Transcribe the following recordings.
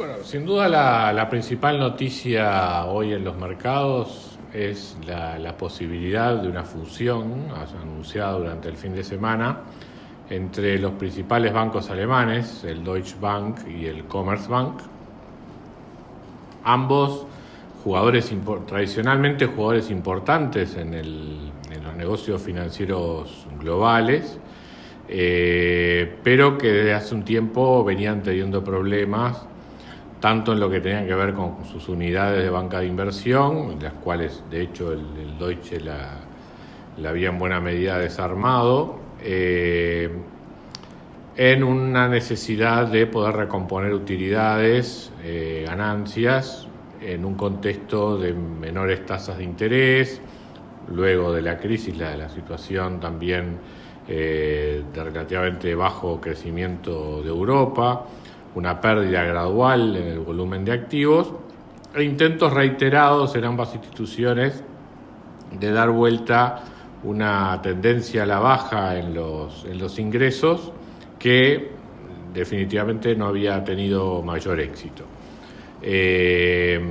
Bueno, sin duda la principal noticia hoy en los mercados es la posibilidad de una fusión anunciada durante el fin de semana entre los principales bancos alemanes, el Deutsche Bank y el Commerzbank. Ambos tradicionalmente jugadores importantes en los negocios financieros globales, pero que desde hace un tiempo venían teniendo problemas tanto en lo que tenía que ver con sus unidades de banca de inversión, las cuales de hecho el Deutsche la había en buena medida desarmado, en una necesidad de poder recomponer utilidades, ganancias, en un contexto de menores tasas de interés, luego de la crisis, la situación también de relativamente bajo crecimiento de Europa, una pérdida gradual en el volumen de activos e intentos reiterados en ambas instituciones de dar vuelta una tendencia a la baja en los ingresos que definitivamente no había tenido mayor éxito. De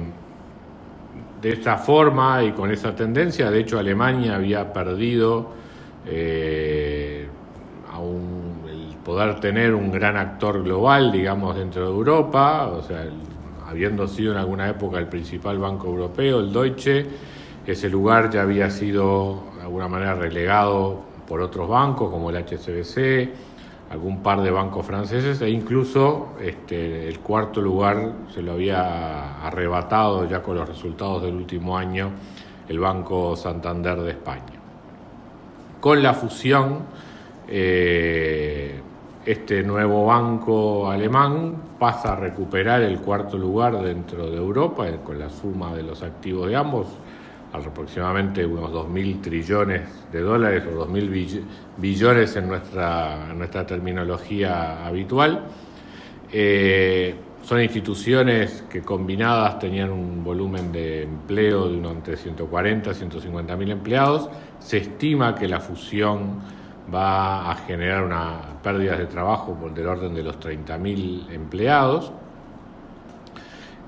esta forma y con esa tendencia, de hecho Alemania había perdido el poder tener un gran actor global, digamos, dentro de Europa, o sea, habiendo sido en alguna época el principal banco europeo, el Deutsche, ese lugar ya había sido de alguna manera relegado por otros bancos como el HSBC, algún par de bancos franceses, e incluso el cuarto lugar se lo había arrebatado ya con los resultados del último año el Banco Santander de España. Con la fusión, este nuevo banco alemán pasa a recuperar el cuarto lugar dentro de Europa con la suma de los activos de ambos, aproximadamente unos 2.000 trillones de dólares o 2.000 billones en nuestra terminología habitual. Son instituciones que combinadas tenían un volumen de empleo de unos entre 140 y 150.000 empleados. Se estima que la fusión va a generar una pérdida de trabajo por del orden de los 30.000 empleados.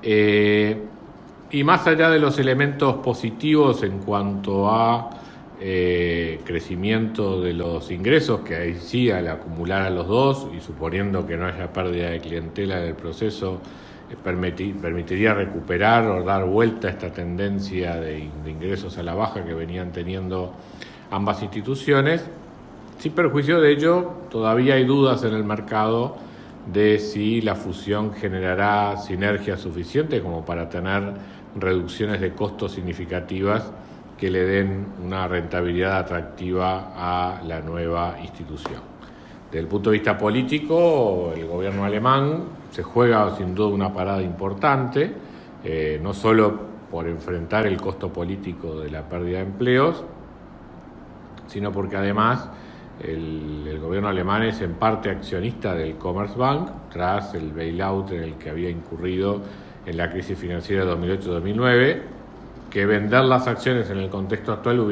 Y más allá de los elementos positivos en cuanto a crecimiento de los ingresos, que ahí sí al acumular a los dos y suponiendo que no haya pérdida de clientela en el proceso, permitiría recuperar o dar vuelta a esta tendencia de ingresos a la baja que venían teniendo ambas instituciones. Sin perjuicio de ello, todavía hay dudas en el mercado de si la fusión generará sinergias suficientes como para tener reducciones de costos significativas que le den una rentabilidad atractiva a la nueva institución. Desde el punto de vista político, el gobierno alemán se juega sin duda una parada importante, no solo por enfrentar el costo político de la pérdida de empleos, sino porque además el gobierno alemán es en parte accionista del Commerzbank tras el bailout en el que había incurrido en la crisis financiera de 2008-2009, que vender las acciones en el contexto actual le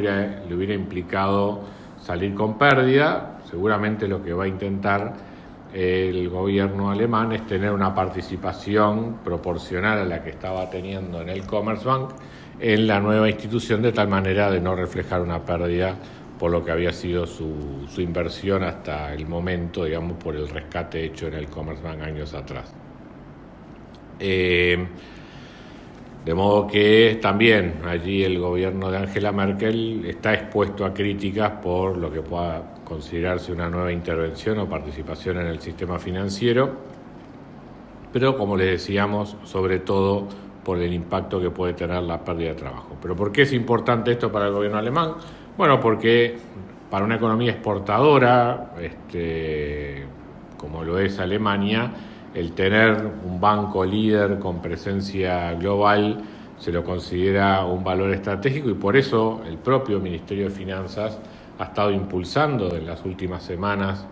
hubiera implicado salir con pérdida. Seguramente lo que va a intentar el gobierno alemán es tener una participación proporcional a la que estaba teniendo en el Commerzbank en la nueva institución, de tal manera de no reflejar una pérdida por lo que había sido su inversión hasta el momento, digamos, por el rescate hecho en el Commerzbank años atrás. De modo que también allí el gobierno de Angela Merkel está expuesto a críticas por lo que pueda considerarse una nueva intervención o participación en el sistema financiero, pero como les decíamos, sobre todo por el impacto que puede tener la pérdida de trabajo. ¿Pero por qué es importante esto para el gobierno alemán? Bueno, porque para una economía exportadora, como lo es Alemania, el tener un banco líder con presencia global se lo considera un valor estratégico y por eso el propio Ministerio de Finanzas ha estado impulsando en las últimas semanas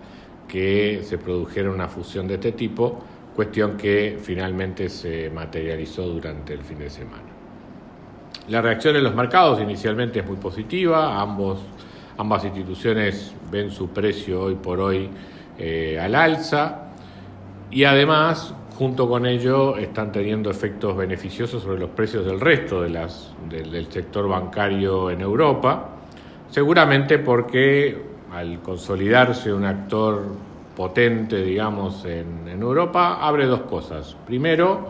que se produjera una fusión de este tipo, cuestión que finalmente se materializó durante el fin de semana. La reacción en los mercados inicialmente es muy positiva, ambas instituciones ven su precio hoy por hoy al alza y además junto con ello están teniendo efectos beneficiosos sobre los precios del resto del sector bancario en Europa, seguramente porque al consolidarse un actor potente, digamos, en Europa, abre dos cosas. Primero,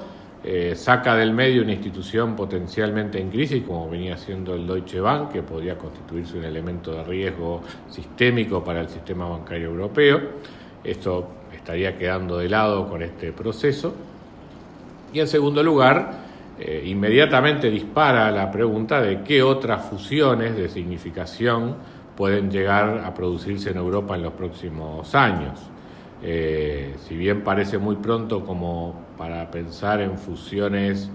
saca del medio una institución potencialmente en crisis, como venía siendo el Deutsche Bank, que podría constituirse un elemento de riesgo sistémico para el sistema bancario europeo. Esto estaría quedando de lado con este proceso. Y en segundo lugar, inmediatamente dispara la pregunta de qué otras fusiones de significación pueden llegar a producirse en Europa en los próximos años. Si bien parece muy pronto como para pensar en fusiones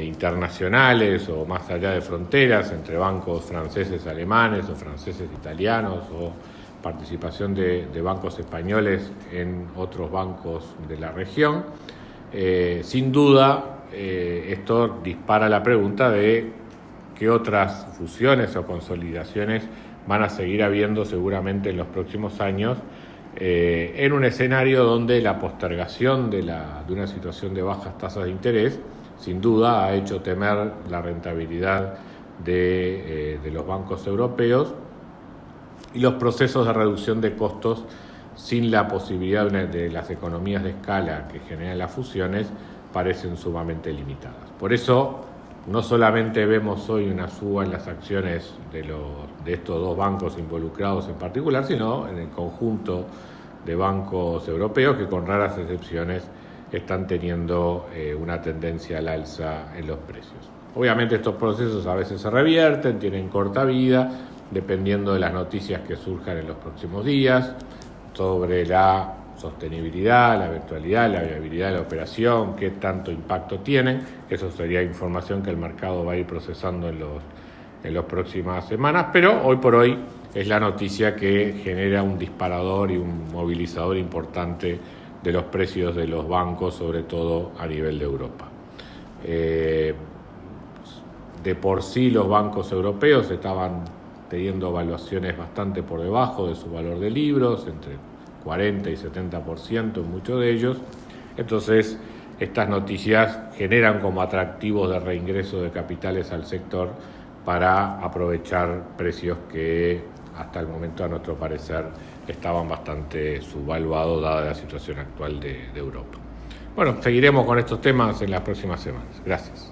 internacionales o más allá de fronteras entre bancos franceses alemanes o franceses italianos o participación de bancos españoles en otros bancos de la región, sin duda esto dispara la pregunta de qué otras fusiones o consolidaciones van a seguir habiendo seguramente en los próximos años, en un escenario donde la postergación de una situación de bajas tasas de interés sin duda ha hecho temer la rentabilidad de los bancos europeos, y los procesos de reducción de costos sin la posibilidad de las economías de escala que generan las fusiones parecen sumamente limitadas. Por eso no solamente vemos hoy una suba en las acciones de estos dos bancos involucrados en particular, sino en el conjunto de bancos europeos que con raras excepciones están teniendo una tendencia al alza en los precios. Obviamente estos procesos a veces se revierten, tienen corta vida, dependiendo de las noticias que surjan en los próximos días sobre la sostenibilidad, la virtualidad, la viabilidad de la operación, qué tanto impacto tienen. Eso sería información que el mercado va a ir procesando en las próximas semanas, pero hoy por hoy es la noticia que genera un disparador y un movilizador importante de los precios de los bancos, sobre todo a nivel de Europa. De por sí los bancos europeos estaban teniendo valuaciones bastante por debajo de su valor de libros, entre 40 y 70% en muchos de ellos. Entonces, estas noticias generan como atractivos de reingreso de capitales al sector para aprovechar precios que hasta el momento, a nuestro parecer, estaban bastante subvaluados dada la situación actual de Europa. Bueno, seguiremos con estos temas en las próximas semanas. Gracias.